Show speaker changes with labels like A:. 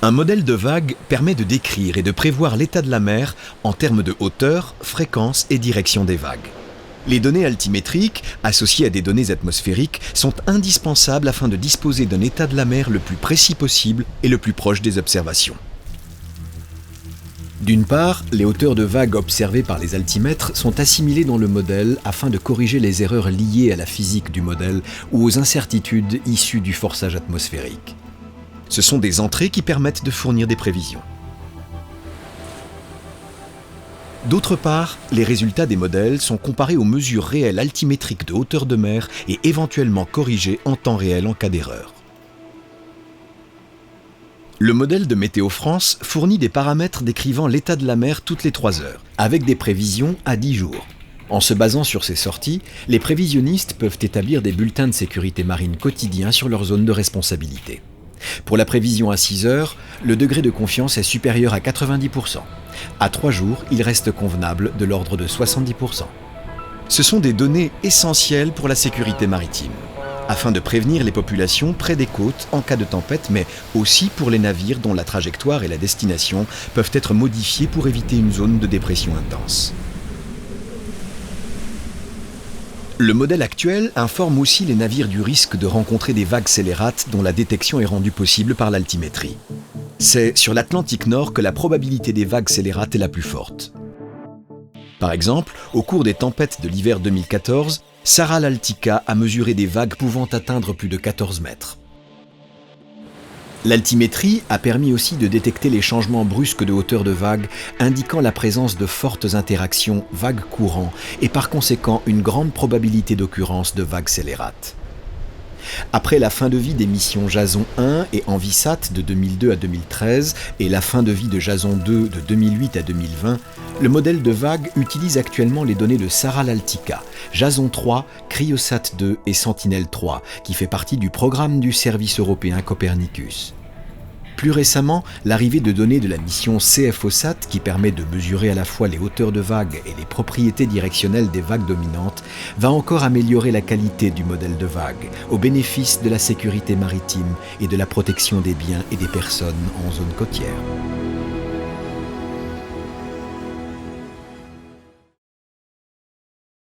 A: Un modèle de vague permet de décrire et de prévoir l'état de la mer en termes de hauteur, fréquence et direction des vagues. Les données altimétriques, associées à des données atmosphériques, sont indispensables afin de disposer d'un état de la mer le plus précis possible et le plus proche des observations. D'une part, les hauteurs de vagues observées par les altimètres sont assimilées dans le modèle afin de corriger les erreurs liées à la physique du modèle ou aux incertitudes issues du forçage atmosphérique. Ce sont des entrées qui permettent de fournir des prévisions. D'autre part, les résultats des modèles sont comparés aux mesures réelles altimétriques de hauteur de mer et éventuellement corrigés en temps réel en cas d'erreur. Le modèle de Météo France fournit des paramètres décrivant l'état de la mer toutes les 3 heures, avec des prévisions à 10 jours. En se basant sur ces sorties, les prévisionnistes peuvent établir des bulletins de sécurité marine quotidiens sur leur zone de responsabilité. Pour la prévision à 6 heures, le degré de confiance est supérieur à 90%. À 3 jours, il reste convenable de l'ordre de 70%. Ce sont des données essentielles pour la sécurité maritime, afin de prévenir les populations près des côtes en cas de tempête, mais aussi pour les navires dont la trajectoire et la destination peuvent être modifiées pour éviter une zone de dépression intense. Le modèle actuel informe aussi les navires du risque de rencontrer des vagues scélérates dont la détection est rendue possible par l'altimétrie. C'est sur l'Atlantique Nord que la probabilité des vagues scélérates est la plus forte. Par exemple, au cours des tempêtes de l'hiver 2014, Sara l'Altica a mesuré des vagues pouvant atteindre plus de 14 mètres. L'altimétrie a permis aussi de détecter les changements brusques de hauteur de vague, indiquant la présence de fortes interactions vagues-courants et par conséquent une grande probabilité d'occurrence de vagues scélérates. Après la fin de vie des missions Jason 1 et Envisat de 2002 à 2013 et la fin de vie de Jason 2 de 2008 à 2020, le modèle de vague utilise actuellement les données de Sara l'Altica, Jason 3, Cryosat 2 et Sentinel 3, qui fait partie du programme du service européen Copernicus. Plus récemment, l'arrivée de données de la mission CFOSat, qui permet de mesurer à la fois les hauteurs de vagues et les propriétés directionnelles des vagues dominantes, va encore améliorer la qualité du modèle de vague, au bénéfice de la sécurité maritime et de la protection des biens et des personnes en zone côtière.